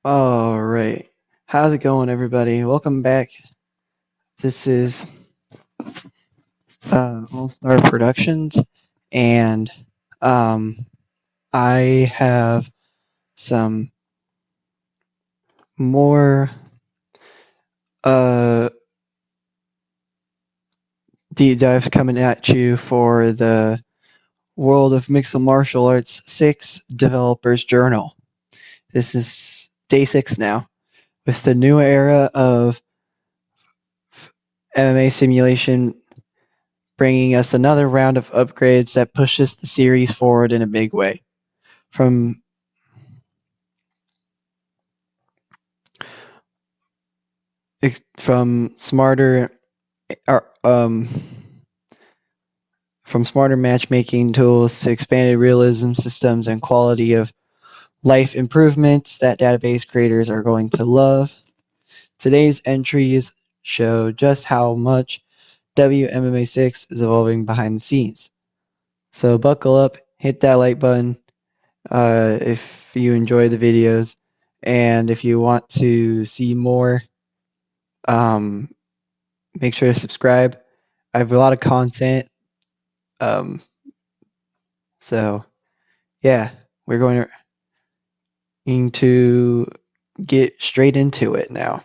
All right. How's it going, everybody? Welcome back. This is All Star Productions, and um, I have some more uh, deep dives coming at you for the World of Mixed Martial Arts 6 Developers Journal. This is day 6 now, with the new era of MMA simulation bringing us another round of upgrades that pushes the series forward in a big way. From from smarter or, from smarter matchmaking tools to expanded realism systems and quality of life improvements that database creators are going to love. Today's entries show just how much WMMA6 is evolving behind the scenes. So buckle up, hit that like button if you enjoy the videos, and if you want to see more, make sure to subscribe. I have a lot of content. So yeah, we're going to get straight into it now.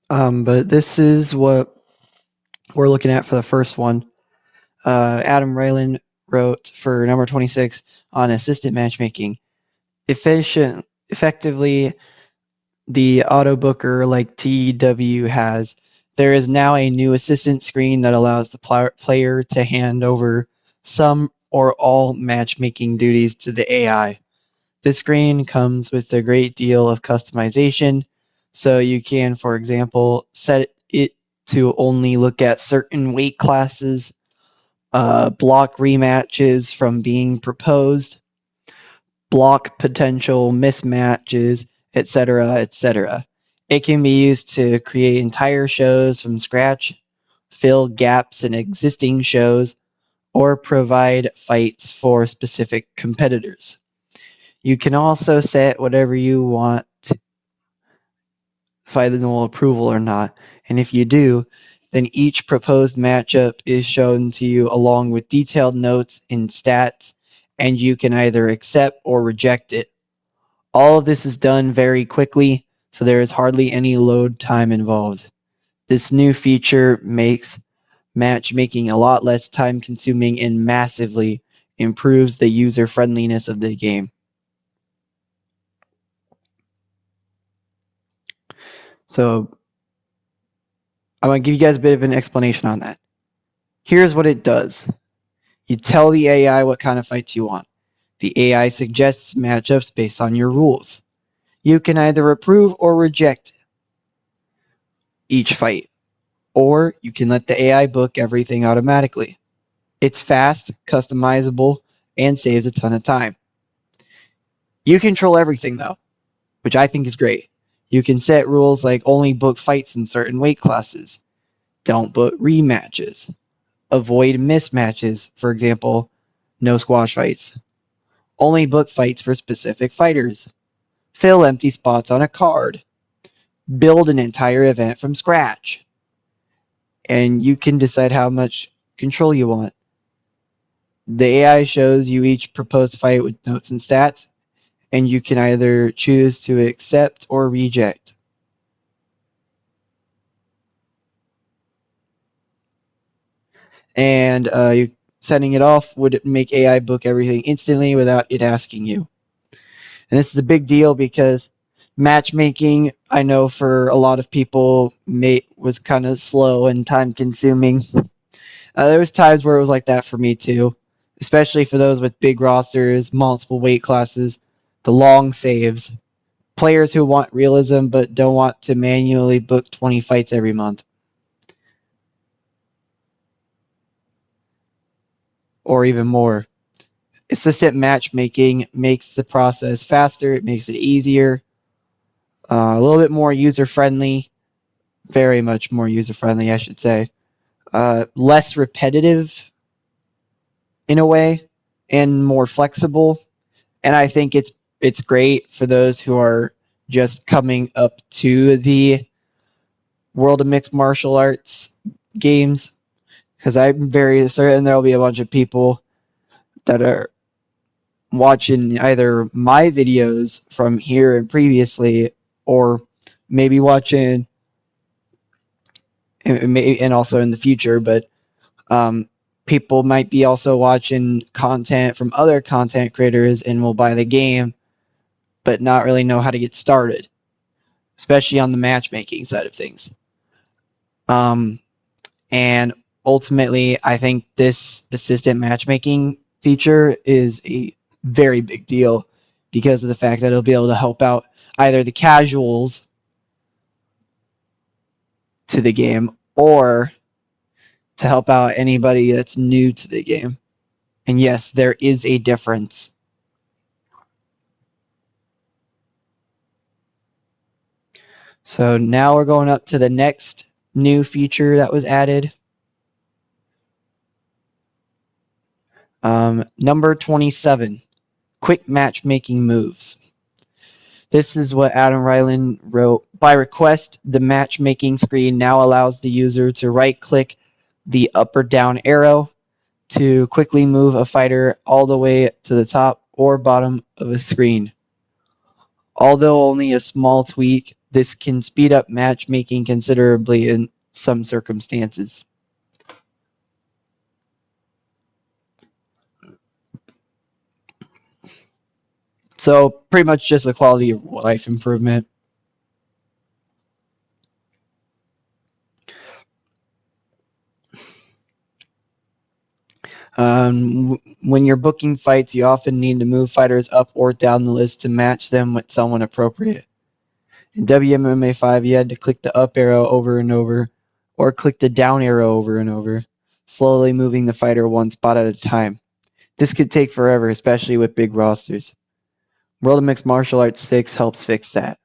But this is what we're looking at for the first one. Adam Raylan wrote for number 26 on assistant matchmaking. Effectively, the auto booker like TW has, there is now a new assistant screen that allows the player to hand over some or all matchmaking duties to the AI. This screen comes with a great deal of customization, so you can, for example, set it to only look at certain weight classes, block rematches from being proposed, block potential mismatches, etc., etc. It can be used to create entire shows from scratch, fill gaps in existing shows, or provide fights for specific competitors. You can also set whatever you want, final approval or not, and if you do, then each proposed matchup is shown to you along with detailed notes and stats, and you can either accept or reject it. All of this is done very quickly, so there is hardly any load time involved. This new feature makes matchmaking a lot less time consuming and massively improves the user friendliness of the game. So I'm going to give you guys a bit of an explanation on that. Here's what it does. You tell the AI what kind of fights you want. The AI suggests matchups based on your rules. You can either approve or reject each fight, or you can let the AI book everything automatically. It's fast, customizable, and saves a ton of time. You control everything though, which I think is great. You can set rules like only book fights in certain weight classes, don't book rematches, avoid mismatches, for example, no squash fights, only book fights for specific fighters, fill empty spots on a card, build an entire event from scratch, and you can decide how much control you want. The AI shows you each proposed fight with notes and stats, and you can either choose to accept or reject. And you setting it off would make AI book everything instantly without it asking you. And this is a big deal because matchmaking, I know for a lot of people, was kind of slow and time consuming. There was times where it was like that for me too, especially for those with big rosters, multiple weight classes, the long saves, players who want realism but don't want to manually book 20 fights every month. Or even more. Assistant matchmaking makes the process faster, it makes it easier, a little bit more user friendly, very much more user friendly, I should say. Less repetitive in a way, and more flexible. And I think it's great for those who are just coming up to the world of mixed martial arts games, because I'm very certain there'll be a bunch of people that are watching either my videos from here and previously, or maybe watching and also in the future, but people might be also watching content from other content creators and will buy the game but not really know how to get started, especially on the matchmaking side of things. And ultimately, I think this assistant matchmaking feature is a very big deal because of the fact that it'll be able to help out either the casuals to the game or to help out anybody that's new to the game. And yes, there is a difference. So now we're going up to the next new feature that was added. Number 27, quick matchmaking moves. This is what Adam Ryland wrote. By request, the matchmaking screen now allows the user to right-click the up or down arrow to quickly move a fighter all the way to the top or bottom of a screen. Although only a small tweak, this can speed up matchmaking considerably in some circumstances. So pretty much just a quality of life improvement. When you're booking fights, you often need to move fighters up or down the list to match them with someone appropriate. In WMMA6, you had to click the up arrow over and over, or click the down arrow over and over, slowly moving the fighter one spot at a time. This could take forever, especially with big rosters. World of Mixed Martial Arts 6 helps fix that.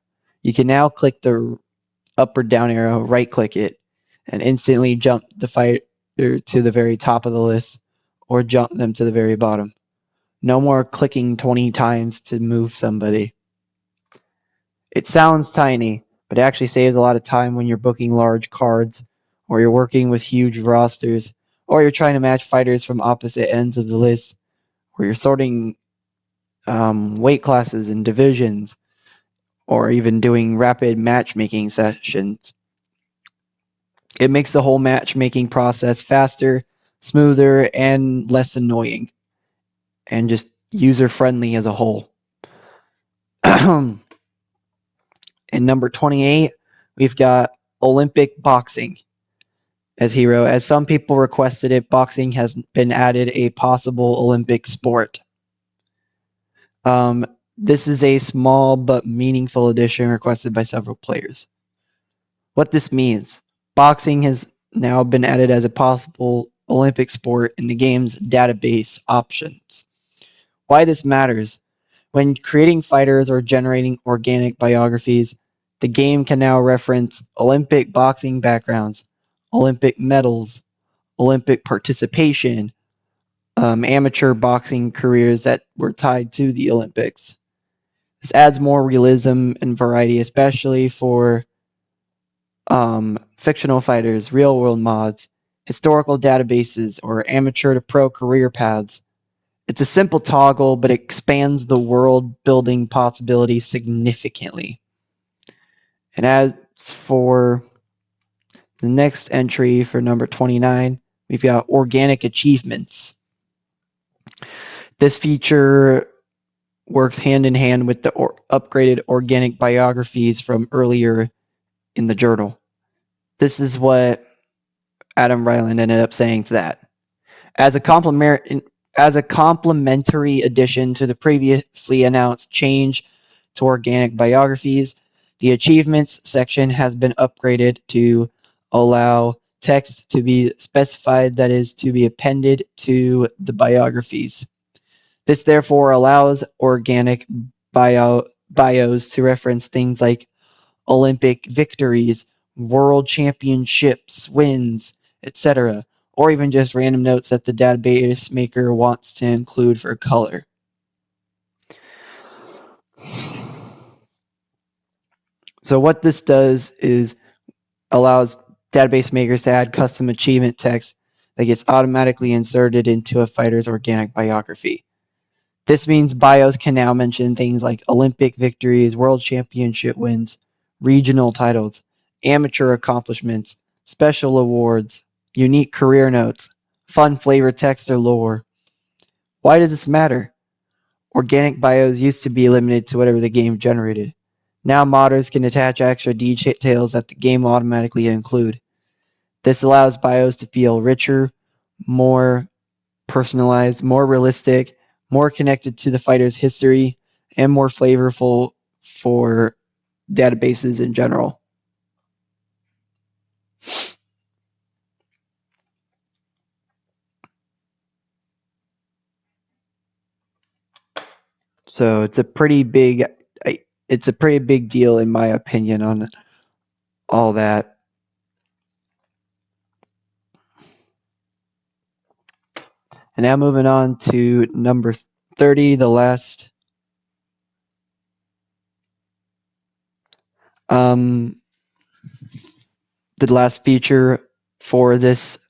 You can now click the up or down arrow, right-click it, and instantly jump the fighter to the very top of the list, or jump them to the very bottom. No more clicking 20 times to move somebody. It sounds tiny, but it actually saves a lot of time when you're booking large cards, or you're working with huge rosters, or you're trying to match fighters from opposite ends of the list, or you're sorting weight classes and divisions. or even doing rapid matchmaking sessions. It makes the whole matchmaking process faster, smoother, and less annoying, and just user friendly as a whole. And number 28, we've got Olympic boxing. As he wrote, as some people requested it, boxing has been added a possible Olympic sport. This is a small but meaningful addition requested by several players. What this means, boxing has now been added as a possible Olympic sport in the game's database options. Why this matters, when creating fighters or generating organic biographies, the game can now reference Olympic boxing backgrounds, Olympic medals, Olympic participation, amateur boxing careers that were tied to the Olympics. This adds more realism and variety, especially for fictional fighters, real world mods, historical databases, or amateur to pro career paths. It's a simple toggle, but it expands the world building possibilities significantly. And as for the next entry for number 29, we've got organic achievements. This feature works hand in hand with the upgraded organic biographies from earlier in the journal. This is what Adam Ryland ended up saying to that. As a complementary addition to the previously announced change to organic biographies, the achievements section has been upgraded to allow text to be specified that is to be appended to the biographies. This therefore allows organic bios to reference things like Olympic victories, world championships, wins, etc., or even just random notes that the database maker wants to include for color. So what this does is allows database makers to add custom achievement text that gets automatically inserted into a fighter's organic biography. This means bios can now mention things like Olympic victories, world championship wins, regional titles, amateur accomplishments, special awards, unique career notes, fun flavor text or lore. Why does this matter? Organic bios used to be limited to whatever the game generated. Now modders can attach extra details that the game will automatically include. This allows bios to feel richer, more personalized, more realistic, more connected to the fighter's history, and more flavorful for databases in general. So it's a pretty big deal in my opinion on all that. And now moving on to number 30, the last feature for this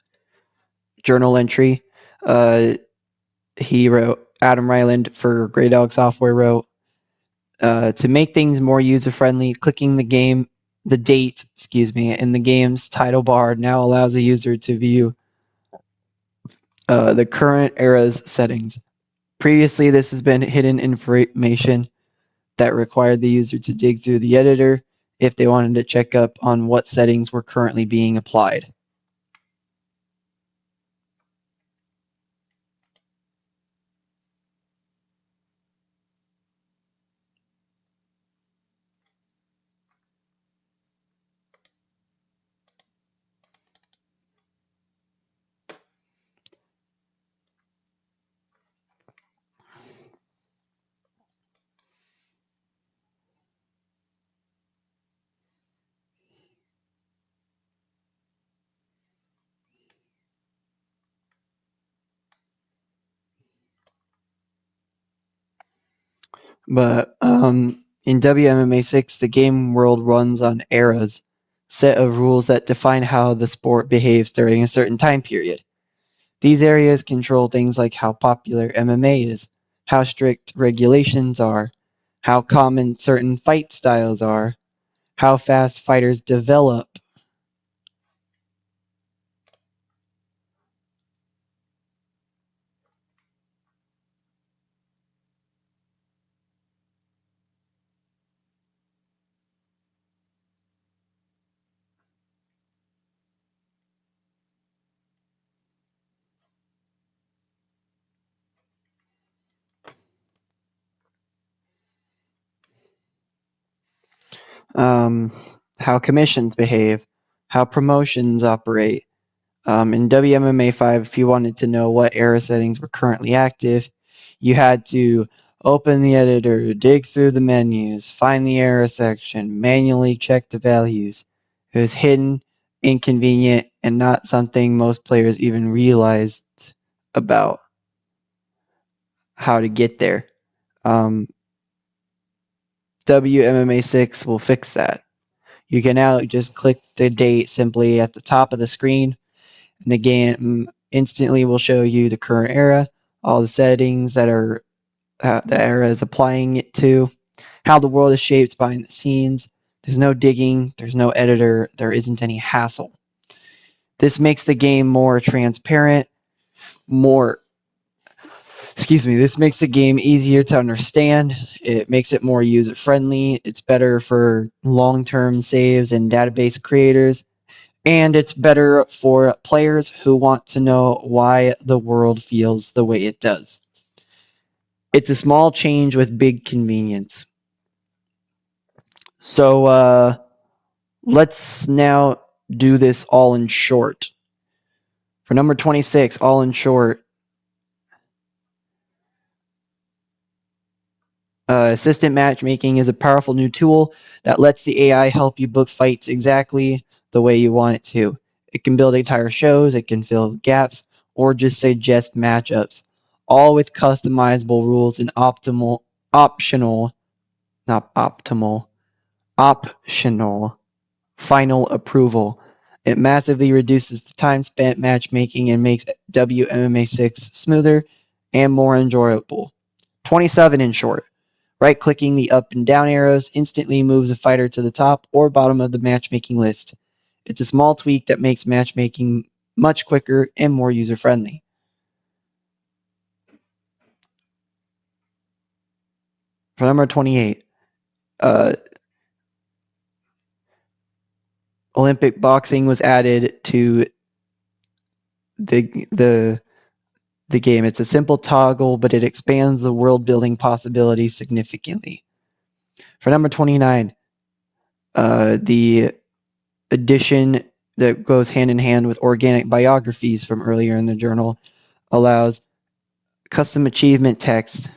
journal entry. He wrote, Adam Ryland for Grey Dog Software wrote, to make things more user-friendly, clicking the date, in the game's title bar now allows the user to view the current era's settings. Previously, this has been hidden information that required the user to dig through the editor if they wanted to check up on what settings were currently being applied. But in WMMA6, the game world runs on eras, set of rules that define how the sport behaves during a certain time period. These areas control things like how popular MMA is, how strict regulations are, how common certain fight styles are, how fast fighters develop. um, how commissions behave, how promotions operate. In WMMA5, if you wanted to know what era settings were currently active, you had to open the editor, dig through the menus, find the era section, manually check the values. It was hidden, inconvenient, and not something most players even realized about how to get there. WMMA6 will fix that. You can now just click the date simply at the top of the screen, and the game instantly will show you the current era, all the settings that are the era is applying it to, how the world is shaped behind the scenes. There's no digging, there's no editor, there isn't any hassle. This makes the game more transparent, this makes the game easier to understand. It makes it more user friendly. It's better for long term saves and database creators. And it's better for players who want to know why the world feels the way it does. It's a small change with big convenience. So let's now do this all in short. For number 26, all in short, assistant matchmaking is a powerful new tool that lets the AI help you book fights exactly the way you want it to. It can build entire shows, it can fill gaps, or just suggest matchups, all with customizable rules and optional final approval. It massively reduces the time spent matchmaking and makes WMMA6 smoother and more enjoyable. 27 in short. Right-clicking the up and down arrows instantly moves a fighter to the top or bottom of the matchmaking list. It's a small tweak that makes matchmaking much quicker and more user-friendly. For number 28, Olympic boxing was added to the game. It's a simple toggle, but it expands the world-building possibilities significantly. For number 29, the addition that goes hand in hand with organic biographies from earlier in the journal allows custom achievement text,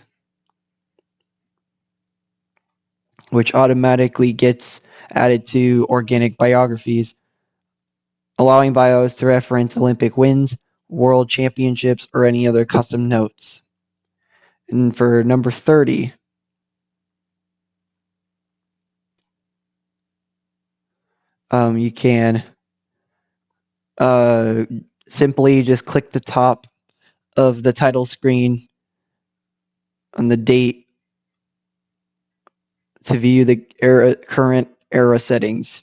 which automatically gets added to organic biographies, allowing bios to reference Olympic wins, world championships, or any other custom notes. And for number 30, you can simply just click the top of the title screen on the date to view the current era settings.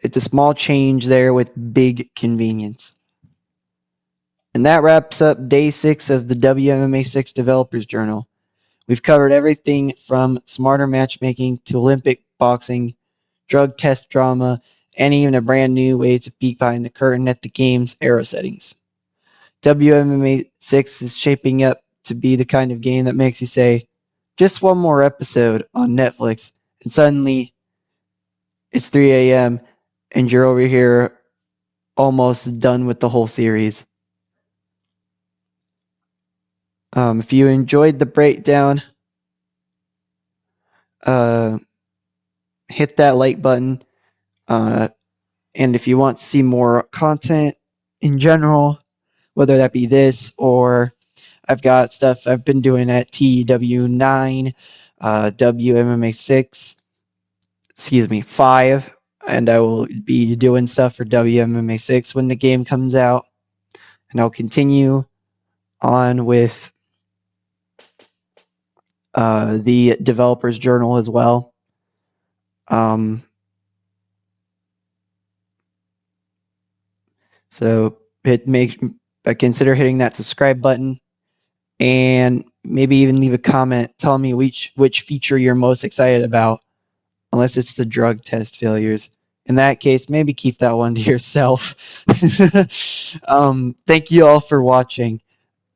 It's a small change there with big convenience. And that wraps up day 6 of the WMMA6 Developers Journal. We've covered everything from smarter matchmaking to Olympic boxing, drug test drama, and even a brand new way to peek behind the curtain at the game's era settings. WMMA6 is shaping up to be the kind of game that makes you say, just one more episode on Netflix, and suddenly it's 3 a.m. and you're over here almost done with the whole series. If you enjoyed the breakdown, hit that like button. And if you want to see more content in general, whether that be this or I've got stuff I've been doing at TW9, WMMA6, 5, and I will be doing stuff for WMMA6 when the game comes out. And I'll continue on with the developers journal as well. So consider hitting that subscribe button, and maybe even leave a comment telling me which feature you're most excited about, unless it's the drug test failures. In that case, maybe keep that one to yourself. Thank you all for watching,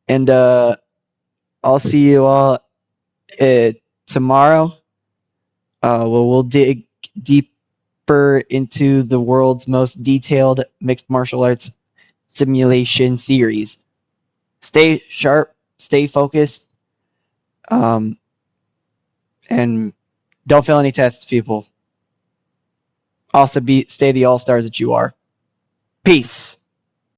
and I'll see you all tomorrow. We'll dig deeper into the world's most detailed mixed martial arts simulation series. Stay sharp, stay focused, and don't fail any tests, people. Also, stay the all-stars that you are. Peace.